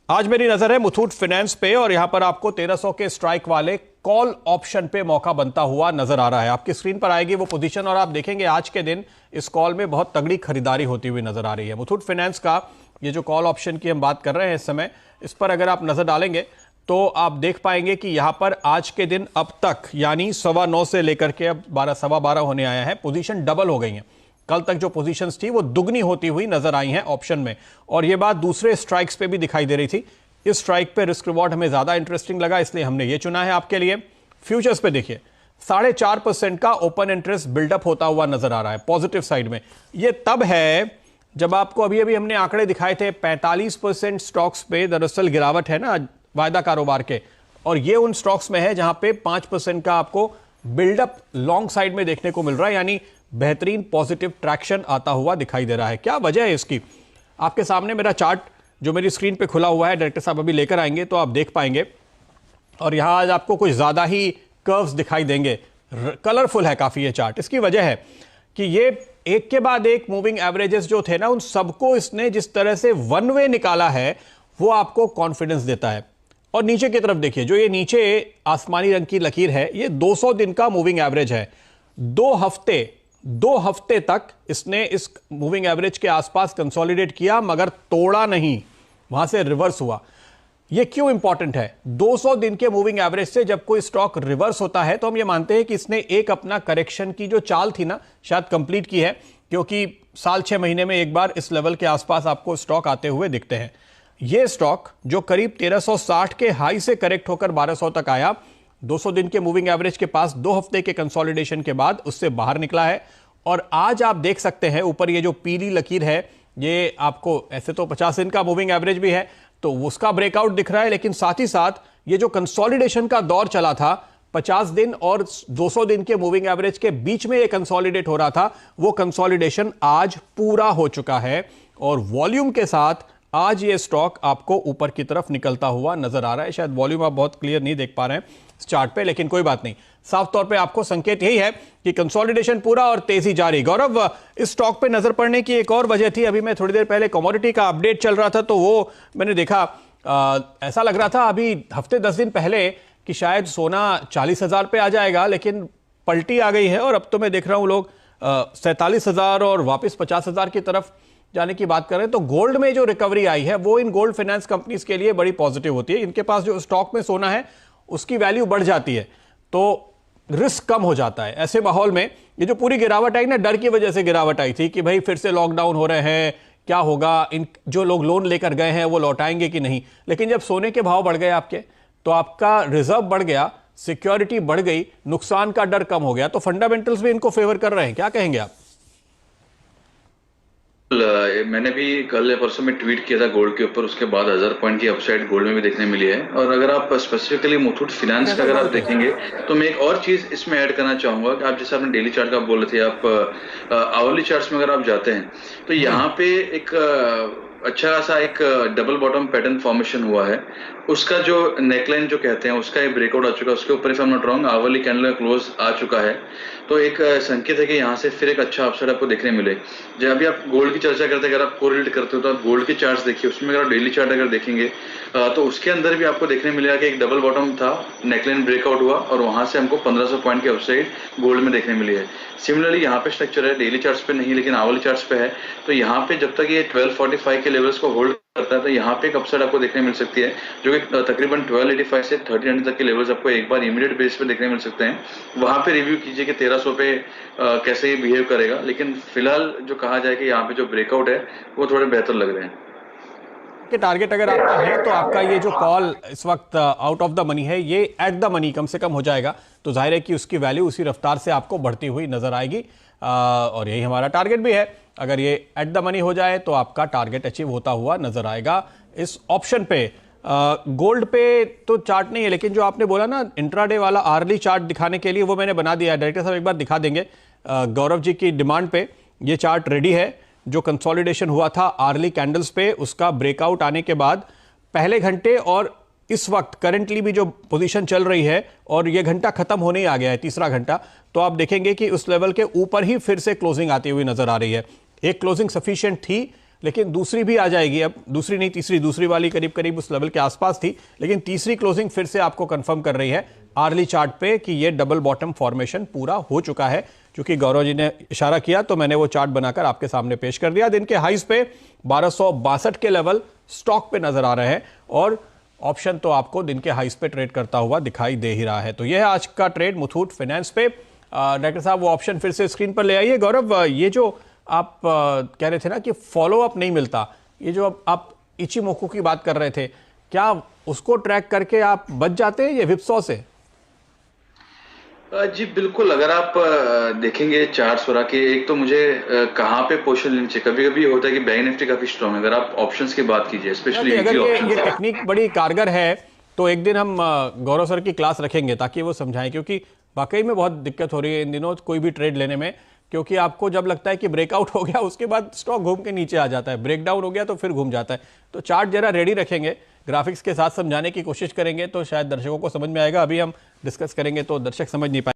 आज मेरी नजर है मुथूट फाइनेंस पे और यहां पर आपको 1300 के स्ट्राइक वाले कॉल ऑप्शन पे मौका बनता हुआ नजर आ रहा है। आपकी स्क्रीन पर आएगी वो पोजीशन और आप देखेंगे आज के दिन इस कॉल में बहुत तगड़ी खरीदारी होती हुई नजर आ रही है। मुथूट फाइनेंस का ये जो कॉल ऑप्शन की हम बात कर रहे हैं इस समय, इस पर अगर आप नजर डालेंगे तो आप देख पाएंगे कि यहां पर आज के दिन अब तक यानी 9:15 से लेकर के अब 12 होने आया है, पोजीशन डबल हो गई है। कल तक जो पोजीशंस थी वो दुगनी होती हुई नजर आई हैं ऑप्शन में, और ये बात दूसरे स्ट्राइक्स पे भी दिखाई दे रही थी। इस स्ट्राइक पे रिस्क रिवॉर्ड हमें ज्यादा इंटरेस्टिंग लगा, इसलिए हमने ये चुना है आपके लिए। फ्यूचर्स पे देखिए 4.5% का ओपन इंटरेस्ट बिल्डअप होता हुआ नजर आ रहा है पॉजिटिव साइड में। ये तब है जब आपको अभी अभी हमने आंकड़े दिखाए थे 45% स्टॉक्स पे दरअसल गिरावट है ना वायदा कारोबार के, और ये उन स्टॉक्स में है जहां पे 5% का आपको बिल्डअप लॉन्ग साइड में देखने को मिल रहा है, यानी बेहतरीन पॉजिटिव ट्रैक्शन आता हुआ दिखाई दे रहा है। क्या वजह है इसकी? आपके सामने मेरा चार्ट जो मेरी स्क्रीन पे खुला हुआ है, डायरेक्टर साहब अभी लेकर आएंगे तो आप देख पाएंगे, और यहां आज आपको कुछ ज्यादा ही कर्व्स दिखाई देंगे, कलरफुल है काफी ये चार्ट। इसकी वजह है कि ये एक के बाद एक मूविंग एवरेजेस जो थे ना उन सबको इसने जिस तरह से वन वे निकाला है वो आपको कॉन्फिडेंस देता है। और नीचे की तरफ देखिए, जो ये नीचे आसमानी रंग की लकीर है ये 200 दिन का मूविंग एवरेज है। 2 हफ्ते तक इसने इस मूविंग एवरेज के आसपास कंसोलिडेट किया मगर तोड़ा नहीं, वहां से रिवर्स हुआ। यह क्यों इंपॉर्टेंट है? 200 दिन के मूविंग एवरेज से जब कोई स्टॉक रिवर्स होता है तो हम ये मानते हैं कि इसने एक अपना करेक्शन की जो चाल थी ना शायद कंप्लीट की है, क्योंकि साल 6 महीने में एक बार इस लेवल के आसपास आपको स्टॉक आते हुए दिखते हैं। यह स्टॉक जो करीब 1360 के हाई से करेक्ट होकर 1200 तक आया, 200 दिन के मूविंग एवरेज के पास 2 हफ्ते के कंसोलिडेशन के बाद उससे बाहर निकला है। और आज आप देख सकते हैं ऊपर ये जो पीली लकीर है, ये आपको ऐसे तो 50 दिन का मूविंग एवरेज भी है तो उसका ब्रेकआउट दिख रहा है, लेकिन साथ ही साथ ये जो कंसोलिडेशन का दौर चला था 50 दिन और 200 दिन के मूविंग एवरेज के बीच में ये कंसोलिडेट हो रहा था, वो कंसोलिडेशन आज पूरा हो चुका है और वॉल्यूम के साथ आज ये स्टॉक आपको ऊपर की तरफ निकलता हुआ नजर आ रहा है। शायद वॉल्यूम आप बहुत क्लियर नहीं देख पा रहे हैं इस चार्ट पे, लेकिन कोई बात नहीं, साफ तौर पे आपको संकेत यही है कि कंसोलिडेशन पूरा और तेजी जारी। गौरव, इस स्टॉक पे नजर पड़ने की एक और वजह थी, अभी मैं थोड़ी देर पहले कमोडिटी का अपडेट चल रहा था तो वो मैंने देखा, ऐसा लग रहा था अभी हफ्ते 10 दिन पहले कि शायद सोना 40,000 पे आ जाएगा, लेकिन पलटी आ गई है और अब तो मैं देख रहा हूं लोग 47,000 और वापस 50,000 की तरफ जाने की बात कर रहे हैं। तो गोल्ड में जो रिकवरी आई है वो इन गोल्ड फाइनेंस कंपनीज के लिए बड़ी पॉजिटिव होती है। इनके पास जो स्टॉक में सोना है उसकी वैल्यू बढ़ जाती है तो रिस्क कम हो जाता है। ऐसे माहौल में ये जो पूरी गिरावट आई ना, डर की वजह से गिरावट आई थी कि भाई फिर से लॉकडाउन हो रहे हैं, क्या होगा, इन जो लोग लोन लेकर गए हैं वो लौटाएंगे कि नहीं। लेकिन जब सोने के भाव बढ़ गए आपके तो आपका रिजर्व बढ़ गया, सिक्योरिटी बढ़ गई, नुकसान का डर कम हो गया, तो फंडामेंटल्स भी इनको फेवर कर रहे हैं। क्या कहेंगे आप? मैंने भी कल या परसों में ट्वीट किया था गोल्ड के ऊपर, उसके बाद 1000 पॉइंट की अपसाइड गोल्ड में भी देखने मिली है। और अगर आप स्पेसिफिकली मुथूट फाइनेंस का अगर आप देखेंगे तो मैं एक और चीज इसमें ऐड करना चाहूंगा कि आप जैसे आपने डेली चार्ट का बोल रहे थे, आप आवरली चार्ट्स में अगर आप जाते हैं तो यहाँ पे एक अच्छा खासा एक डबल बॉटम पैटर्न फॉर्मेशन हुआ है। उसका जो नेकलाइन जो कहते हैं उसका एक ब्रेकआउट आ चुका है, उसके ऊपर if I am not wrong hourly candle का क्लोज आ चुका है, तो एक संकेत है कि यहाँ से फिर एक अच्छा अपसाइड आपको देखने मिले। जब अभी आप गोल्ड की चर्चा करते हैं, अगर आप कोरिलेट करते हो तो आप गोल्ड के चार्ट्स देखिए, उसमें अगर आप डेली चार्ट अगर देखेंगे तो उसके अंदर भी आपको देखने मिलेगा कि एक डबल बॉटम था, नेकलाइन ब्रेकआउट हुआ और वहां से हमको 1500 पॉइंट की अपसाइड गोल्ड में देखने मिली है। सिमिलरली यहाँ पे स्ट्रक्चर है, डेली चार्ट्स पे नहीं लेकिन आवरली चार्ट्स पे है, तो यहाँ पे जब तक ये 1245 के लेवल्स को होल्ड करता है तो यहाँ पे एक अपसाइड आपको देखने मिल सकती है, जो कि तकरीबन 1285 से 1300 तक के लेवल्स आपको एक बार इमीडिएट बेस पे देखने मिल सकते हैं। वहां पे रिव्यू कीजिए कि 1300 पे कैसे ये बिहेव करेगा, लेकिन फिलहाल जो कहा जाए कि यहाँ पे जो ब्रेकआउट है वो थोड़े बेहतर लग रहे हैं। के टारगेट अगर आपका है तो आपका ये जो कॉल इस वक्त आउट ऑफ द मनी है ये एट द मनी कम से कम हो जाएगा, तो जाहिर है कि उसकी वैल्यू उसी रफ्तार से आपको बढ़ती हुई नजर आएगी, और यही हमारा टारगेट भी है। अगर ये एट द मनी हो जाए तो आपका टारगेट अचीव होता हुआ नजर आएगा इस ऑप्शन पे। गोल्ड पे तो चार्ट नहीं है, लेकिन जो आपने बोला ना इंट्राडे वाला आर्ली चार्ट दिखाने के लिए, वो मैंने बना दिया है। डायरेक्टर साहब एक बार दिखा देंगे, गौरव जी की डिमांड पे ये चार्ट रेडी है। जो कंसोलिडेशन हुआ था आर्ली कैंडल्स पे, उसका ब्रेकआउट आने के बाद पहले घंटे और इस वक्त करंटली भी जो पोजीशन चल रही है, और ये घंटा खत्म होने ही आ गया है, तीसरा घंटा, तो आप देखेंगे कि उस लेवल के ऊपर ही फिर से क्लोजिंग आती हुई नजर आ रही है। एक क्लोजिंग सफिशिएंट थी लेकिन दूसरी भी आ जाएगी, अब दूसरी नहीं तीसरी, दूसरी वाली करीब करीब उस लेवल के आसपास थी, लेकिन तीसरी क्लोजिंग फिर से आपको कंफर्म कर रही है आर्ली चार्ट पे कि ये डबल बॉटम फॉर्मेशन पूरा हो चुका है। क्योंकि गौरव जी ने इशारा किया तो मैंने वो चार्ट बनाकर आपके सामने पेश कर दिया। दिन के हाइज पे 1262 के लेवल स्टॉक पे नजर आ रहे हैं और ऑप्शन तो आपको दिन के हाइज पे ट्रेड करता हुआ दिखाई दे ही रहा है। तो यह है आज का ट्रेड मुथूट फाइनेंस पे। डायरेक्टर साहब वो ऑप्शन फिर से स्क्रीन पर ले आइए। गौरव, ये जो आप कह रहे थे ना कि फॉलो अप नहीं मिलता, ये जो आप इचिमोकू की बात कर रहे थे, क्या उसको ट्रैक करके आप बच जाते हैं ये विप्सॉ से? जी बिल्कुल, अगर आप देखेंगे चार्ट्स वगैरह के, एक तो मुझे कहाँ पे पोजीशन लेनी चाहिए। कभी कभी होता है कि बैंक निफ्टी काफी स्ट्रांग है, अगर आप ऑप्शंस की बात कीजिए स्पेशली अगर ये ऑप्शंस। टेक्निक बड़ी कारगर है तो एक दिन हम गौरव सर की क्लास रखेंगे ताकि वो समझाएं, क्योंकि वाकई में बहुत दिक्कत हो रही है इन दिनों कोई भी ट्रेड लेने में। क्योंकि आपको जब लगता है कि ब्रेकआउट हो गया उसके बाद स्टॉक घूम के नीचे आ जाता है, ब्रेकडाउन हो गया तो फिर घूम जाता है। तो चार्ट जरा रेडी रखेंगे, ग्राफिक्स के साथ समझाने की कोशिश करेंगे तो शायद दर्शकों को समझ में आएगा। अभी हम डिस्कस करेंगे तो दर्शक समझ नहीं पाएंगे।